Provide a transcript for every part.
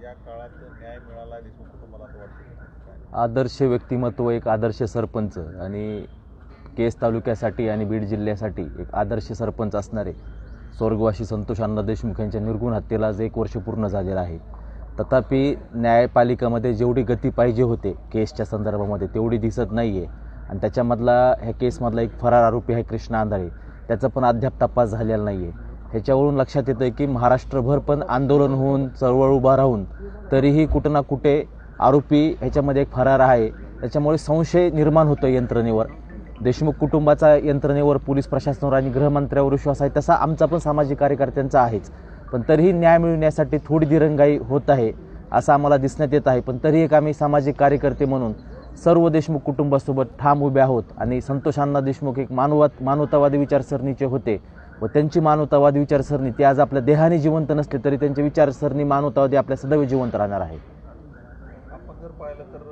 या काळात न्याय मिळाला देशमुख कुटुंबाला असं वाटतं? आदर्श व्यक्तिमत्व, एक आदर्श सरपंच आणि केस तालुक्यासाठी आणि बीड जिल्ह्यासाठी एक आदर्श सरपंच असणारे स्वर्गवासी संतोष अण्णा देशमुख यांच्या निर्गुण हत्येला आज 1 वर्ष पूर्ण झालेलं आहे. तथापि न्यायपालिकेमध्ये जेवढी गती पाहिजे होते केसच्या संदर्भामध्ये तेवढी दिसत नाही आहे. आणि त्याच्यामधला ह्या केसमधला एक फरार आरोपी आहे कृष्णा आंधळे, त्याचा पण अद्याप तपास झालेला नाही आहे. ह्याच्यावरून लक्षात येतं की महाराष्ट्रभर पण आंदोलन होऊन चळवळ उभा राहून तरीही कुठं ना कुठे आरोपी ह्याच्यामध्ये एक फरार आहे. त्याच्यामुळे संशय निर्माण होतो यंत्रणेवर. देशमुख कुटुंबाचा यंत्रणेवर, पोलीस प्रशासनावर आणि गृहमंत्र्यावर विश्वास आहे, तसा आमचा पण सामाजिक कार्यकर्त्यांचा आहेच. पण तरीही न्याय मिळवण्यासाठी थोडी दिरंगाई होत आहे असं आम्हाला दिसण्यात येत आहे. पण तरी एक आम्ही सामाजिक कार्यकर्ते म्हणून सर्व देशमुख कुटुंबासोबत ठाम उभे आहोत. आणि संतोष अण्णा देशमुख एक मानवतावादी विचारसरणीचे होते व त्यांची मानवतावादी विचारसरणी ती आज आपल्या देहाने जिवंत नसले तरी त्यांची विचारसरणी मानवतावादी आपल्या सदैव जिवंत राहणार आहे. आपण जर पाहिलं तर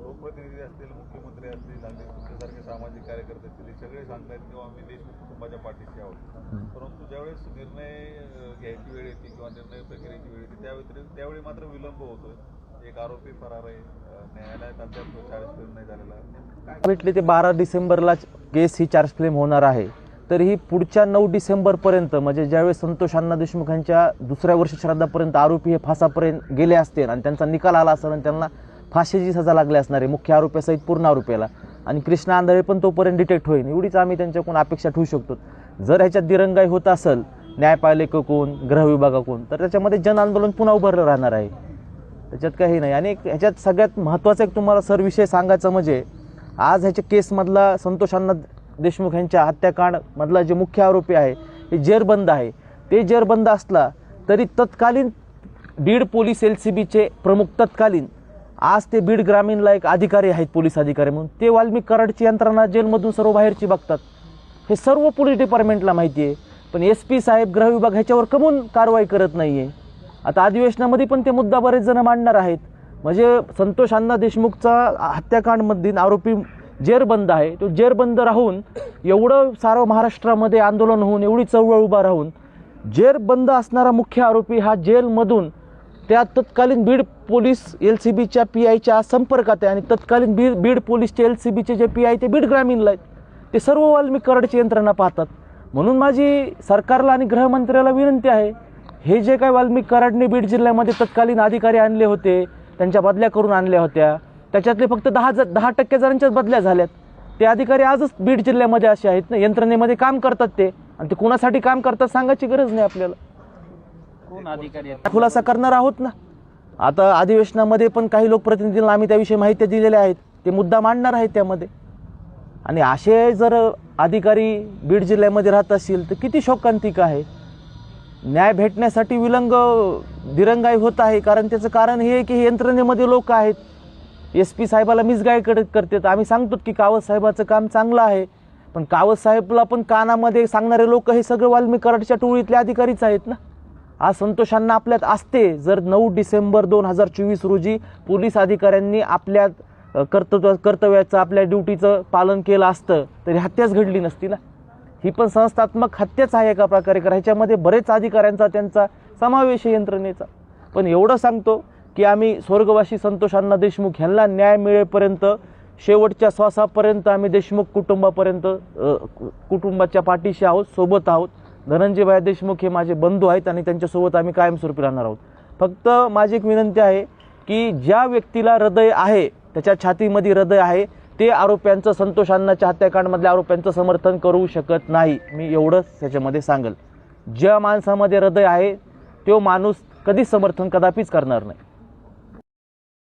लोकप्रतिनिधी असतील, मुख्यमंत्री असतील आणि तुमच्यासारखे सामाजिक कार्यकर्ते असतील, सगळे सांगतात किंवा आम्ही देशमुख कुटुंबाच्या पाठीशी आहोत. परंतु ज्यावेळेस निर्णय घ्यायची वेळ येते किंवा निर्णय प्रक्रियेची वेळ येते त्यावेळी मात्र विलंब होतोय. एक आरोपी फरार आहे, न्यायालयात अद्याप चार्ज फ्लेम नाही झालेला. भेटले ते 12 डिसेंबरला केस ही चार्ज फ्लेम होणार आहे. तर ही पुढच्या 9 डिसेंबरपर्यंत म्हणजे ज्यावेळेस संतोष अण्णा देशमुख यांच्या दुसऱ्या वर्षश्राद्धापर्यंत आरोपी हे फासापर्यंत गेले असतील आणि त्यांचा निकाल आला असेल आणि त्यांना फाशीची सजा लागली असणार आहे मुख्य आरोपीसहित पूर्ण आरोपीला. आणि कृष्णा आंधळे पण तोपर्यंत डिटेक्ट होईल एवढीच आम्ही त्यांच्याकडून अपेक्षा ठेवू शकतो. जर ह्याच्यात दिरंगाई होत असेल न्यायपालिकेकडून, गृह विभागाकडून, तर त्याच्यामध्ये जन आंदोलन पुन्हा उभारलं राहणार आहे. त्याच्यात काही नाही. आणि ह्याच्यात सगळ्यात महत्त्वाचा एक तुम्हाला सर विषय सांगायचा म्हणजे आज ह्याच्या केसमधला संतोष अण्णा देशमुख यांच्या हत्याकांडमधला जे मुख्य आरोपी आहे हे जेरबंद आहे. ते जेरबंद असला तरी तत्कालीन बीड पोलीस LCBचे प्रमुख तत्कालीन आज ते बीड ग्रामीणला एक अधिकारी आहेत, पोलीस अधिकारी म्हणून, ते वाल्मिक कराडची यंत्रणा जेलमधून सर्व बाहेरची बघतात. हे सर्व पोलीस डिपार्टमेंटला माहिती आहे. पण SP साहेब, गृह विभाग ह्याच्यावर कमून कारवाई करत नाही आहे. आता अधिवेशनामध्ये पण ते मुद्दा बरेच जण मांडणार आहेत. म्हणजे संतोष अण्णा देशमुखचा हत्याकांडमधील आरोपी जेरबंद आहे. तो जेरबंद राहून एवढं सारं महाराष्ट्रामध्ये आंदोलन होऊन एवढी चळवळ उभा राहून जेरबंद असणारा मुख्य आरोपी हा जेलमधून त्या तत्कालीन बीड पोलीस LCBच्या PIच्या संपर्कात आहे. आणि तत्कालीन बीड पोलीसचे LCBचे जे PI ते बीड ग्रामीणला आहेत. ते सर्व वाल्मिक कराडची यंत्रणा पाहतात. म्हणून माझी सरकारला आणि गृहमंत्र्याला विनंती आहे, हे जे काही वाल्मिक कराडने बीड जिल्ह्यामध्ये तत्कालीन अधिकारी आणले होते, त्यांच्या बदल्या करून आणल्या होत्या, त्याच्यातले फक्त 10% जणांच्याच बदल्या झाल्यात. ते अधिकारी आजच बीड जिल्ह्यामध्ये असे आहेत ना, यंत्रणेमध्ये काम करतात ते. आणि ते कोणासाठी काम करतात सांगायची गरज नाही आपल्याला. कोण अधिकारी खुलासा करणार आहोत ना. आता अधिवेशनामध्ये पण काही लोकप्रतिनिधींना आम्ही त्याविषयी माहिती दिलेल्या आहेत. ते मुद्दा मांडणार आहेत त्यामध्ये. आणि असे जर अधिकारी बीड जिल्ह्यामध्ये राहत असतील तर किती शोकांतिक आहे. न्याय भेटण्यासाठी दिरंगाई होत आहे. कारण त्याचं कारण हे आहे की यंत्रणेमध्ये लोक आहेत, SP साहेबाला मिसगाईड करतात. आम्ही सांगतो की कावत साहेबाचं काम चांगलं आहे, पण कावत साहेबला पण कानामध्ये सांगणारे लोक हे सगळे वाल्मिक कराडच्या टोळीतले अधिकारीच आहेत ना. आज संतोष अण्णा आपल्यात असते जर 9 डिसेंबर 2024 रोजी पोलीस अधिकाऱ्यांनी आपल्या कर्तव्याचं, आपल्या ड्युटीचं पालन केलं असतं तरी हत्याच घडली नसती ना. ही पण संस्थात्मक हत्याच आहे एका प्रकारे. ह्याच्यामध्ये बरेच अधिकाऱ्यांचा त्यांचा समावेश आहे यंत्रणेचा. पण एवढं सांगतो की आम्ही स्वर्गवासी संतोष अण्णा देशमुख ह्यांना न्याय मिळेपर्यंत, शेवटच्या श्वासापर्यंत आम्ही देशमुख कुटुंबाच्या पाठीशी आहोत, सोबत आहोत. धनंजयभाई देशमुख हे माझे बंधू आहेत आणि त्यांच्यासोबत आम्ही कायमस्वरूपी राहणार आहोत. फक्त माझी एक विनंती आहे की ज्या व्यक्तीला हृदय आहे, त्याच्या छातीमध्ये हृदय आहे, ते आरोप्यांचं, संतोष अण्णाच्या हत्याकांडमधल्या आरोप्यांचं समर्थन करू शकत नाही. मी एवढंच त्याच्यामध्ये सांगेल. ज्या माणसामध्ये हृदय आहे तो माणूस कधीच समर्थन कदापिच करणार नाही.